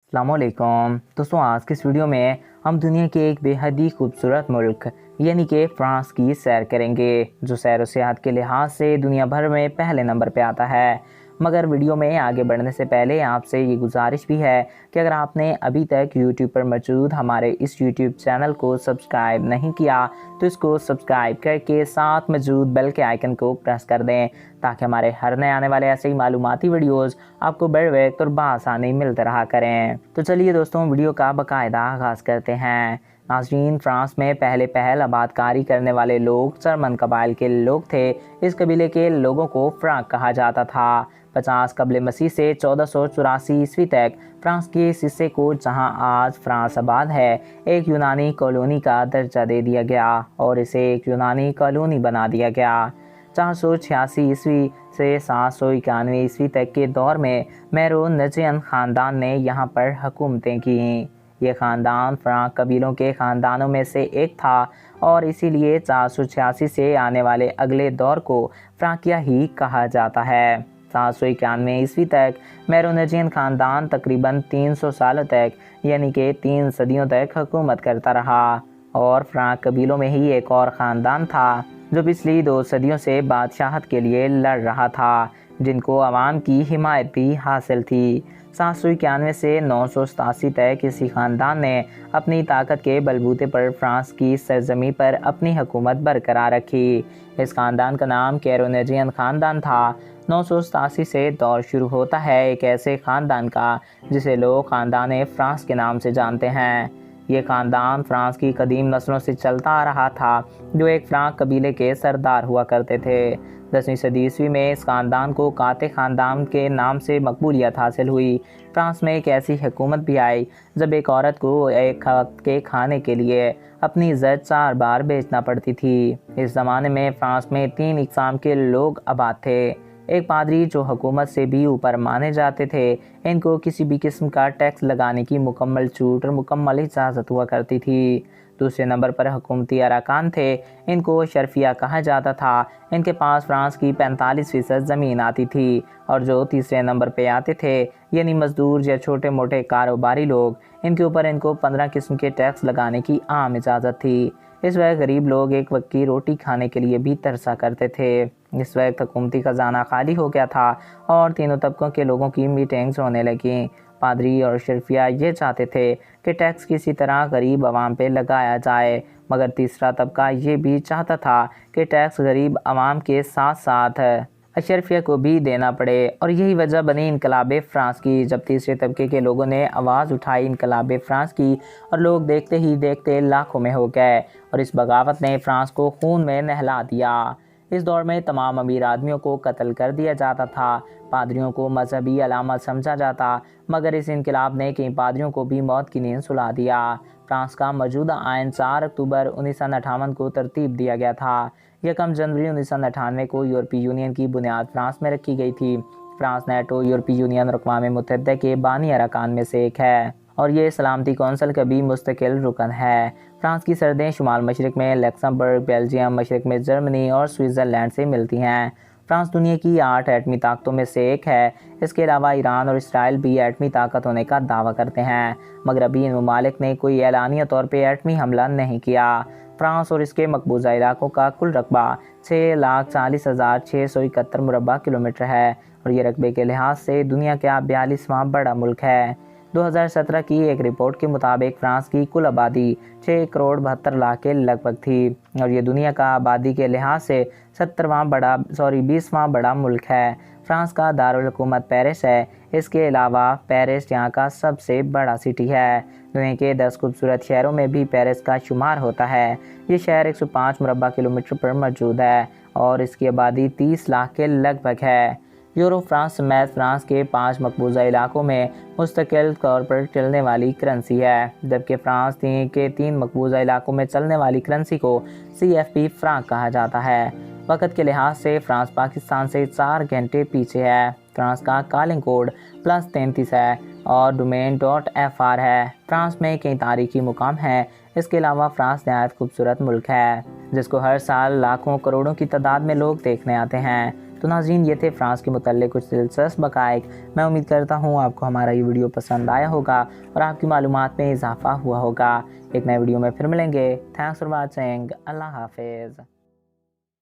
अस्सलाम वालेकुम दोस्तों, आज की इस वीडियो में हम दुनिया के एक बेहद ही खूबसूरत मुल्क यानी कि फ़्रांस की सैर करेंगे, जो सैर व सियाहत के लिहाज से दुनिया भर में पहले नंबर पे आता है। मगर वीडियो में आगे बढ़ने से पहले आपसे ये गुजारिश भी है कि अगर आपने अभी तक YouTube पर मौजूद हमारे इस YouTube चैनल को सब्सक्राइब नहीं किया तो इसको सब्सक्राइब करके साथ मौजूद बेल के आइकन को प्रेस कर दें, ताकि हमारे हर नए आने वाले ऐसे ही मालूमाती वीडियोस आपको बर वक्त और बआसानी मिलते रहा करें। तो चलिए दोस्तों, वीडियो का बाकायदा आगाज़ करते हैं। नाज़रीन, फ्रांस में पहले पहल आबादकारी करने वाले लोग जर्मन कबाइल के लोग थे। इस कबीले के लोगों को फ्रांक कहा जाता था। 50 कबल मसीह से 1484 ईस्वी तक फ्रांस के इस हिस्से को, जहां आज फ्रांस आबाद है, एक यूनानी कॉलोनी का दर्जा दे दिया गया और इसे एक यूनानी कॉलोनी बना दिया गया। 486 ईस्वी से 791 ईस्वी तक के दौर में मेरोविंजियन ख़ानदान ने यहाँ पर हुकूमतें की। ये ख़ानदान फ्रांक कबीलों के ख़ानदानों में से एक था और इसीलिए 486 से आने वाले अगले दौर को फ्रांकिया ही कहा जाता है। 791 ईस्वी तक मेरोविंजियन ख़ानदान तकरीबन 300 सालों तक यानी कि 3 सदियों तक हुकूमत करता रहा और फ्रांक कबीलों में ही एक और ख़ानदान था जो पिछली 2 सदियों से बादशाहत के लिए लड़ रहा था, जिनको अवाम की हिमायत भी हासिल थी। 791 से 987 तक इसी ख़ानदान ने अपनी ताकत के बलबूते पर फ्रांस की सरजमी पर अपनी हुकूमत बरकरार रखी। इस ख़ानदान का नाम कैरोनेजियन ख़ानदान था। 987 से दौर शुरू होता है एक ऐसे ख़ानदान का जिसे लोग ख़ानदान फ्रांस के नाम से जानते हैं। ये ख़ानदान फ्रांस की कदीम नस्लों से चलता आ रहा था, जो एक फ्रांक कबीले के सरदार हुआ करते थे। 10वीं सदी ईस्वी में इस ख़ानदान को काते ख़ानदान के नाम से मकबूलियत हासिल हुई। फ्रांस में एक ऐसी हुकूमत भी आई जब एक औरत को एक वक्त के खाने के लिए अपनी इज़्ज़त 4 बार बेचना पड़ती थी। इस ज़माने में फ्रांस में 3 इक़साम के लोग आबाद थे। एक पादरी, जो हुकूमत से भी ऊपर माने जाते थे, इनको किसी भी किस्म का टैक्स लगाने की मुकम्मल छूट और मुकम्मल इजाज़त हुआ करती थी। दूसरे नंबर पर हुकूमती अरकान थे, इनको शर्फिया कहा जाता था। इनके पास फ्रांस की 45% ज़मीन आती थी और जो तीसरे नंबर पे आते थे यानी मज़दूर या छोटे मोटे कारोबारी लोग, इनके ऊपर इनको 15 किस्म के टैक्स लगाने की आम इजाज़त थी। इस वक्त गरीब लोग एक वक्त की रोटी खाने के लिए भी तरसा करते थे। इस वक्त हुकूमती खजाना खाली हो गया था और तीनों तबकों के लोगों की मीटिंग्स होने लगीं। पादरी और शर्फिया ये चाहते थे कि टैक्स किसी तरह गरीब आवाम पे लगाया जाए, मगर तीसरा तबका ये भी चाहता था कि टैक्स गरीब आवाम के साथ साथ अशरफिया को भी देना पड़े। और यही वजह बनी इनकलाब फ्रांस की, जब तीसरे तबके के लोगों ने आवाज़ उठाई इनकलाब फ्रांस की और लोग देखते ही देखते लाखों में हो गए और इस बगावत ने फ्रांस को खून में नहला दिया। इस दौर में तमाम अमीर आदमियों को कत्ल कर दिया जाता था। पादरियों को मजहबी अलामत समझा जाता, मगर इस इनकलाब ने कई पादरियों को भी मौत की नींद सुला दिया। फ्रांस का मौजूदा आइन 4 अक्टूबर 1958 को तरतीब दिया गया था। 1 जनवरी 1998 को यूरोपीय यूनियन की बुनियाद फ्रांस में रखी गई थी। फ्रांस नेटो, यूरोपीय यूनियन और अक़वाम मुत्तहिदा के बानी अरकान में से एक है और ये सलामती कौंसिल का भी मुस्तकिल रुकन है। फ्रांस की सरहदें शुमाल मशरक़ में लक्समबर्ग, बेल्जियम, मशरक़ में जर्मनी और स्विट्ज़रलैंड से मिलती हैं। फ्रांस दुनिया की 8 एटमी ताकतों में से एक है। इसके अलावा ईरान और इसराइल भी एटमी ताकत होने का दावा करते हैं, मगर अभी इन ममालिक ने कोई एलानिया तौर पर एटमी हमला नहीं किया। फ्रांस और इसके मकबूजा इलाकों का कुल रकबा 6,40,671 मुरबा किलोमीटर है और ये रकबे के लिहाज से दुनिया का 42वां बड़ा मुल्क है। 2017 की एक रिपोर्ट के मुताबिक फ्रांस की कुल आबादी 6,72,00,000 के लगभग थी और ये दुनिया का आबादी के लिहाज से 20वां बड़ा मुल्क है। फ्रांस का दारुल हुकूमत पेरिस है। इसके अलावा पेरिस यहाँ का सबसे बड़ा सिटी है। दुनिया के 10 खूबसूरत शहरों में भी पेरिस का शुमार होता है। ये शहर 105 मुरबा किलोमीटर पर मौजूद है और इसकी आबादी 30 लाख के लगभग है। यूरो फ्रांस समेत फ्रांस के 5 मकबूजा इलाकों में मुस्तकिल तौर पर चलने वाली करेंसी है, जबकि फ्रांस के 3 मकबूजा इलाकों में चलने वाली करेंसी को CFP फ्रांक कहा जाता है। वक्त के लिहाज से फ्रांस पाकिस्तान से 4 घंटे पीछे है। फ्रांस का कॉलिंग कोड +33 है और डोमेन .fr है। फ्रांस में कई तारीखी मुकाम हैं। इसके अलावा फ्रांस नहायत खूबसूरत मुल्क है जिसको हर साल लाखों करोड़ों की तादाद में लोग देखने आते हैं। تو ناظرین یہ تھے فرانس کے متعلق کچھ دلچسپ حقائق. میں امید کرتا ہوں آپ کو ہمارا یہ ویڈیو پسند آیا ہوگا اور آپ کی معلومات میں اضافہ ہوا ہوگا. ایک نئے ویڈیو میں پھر ملیں گے. Thanks for watching. اللہ حافظ.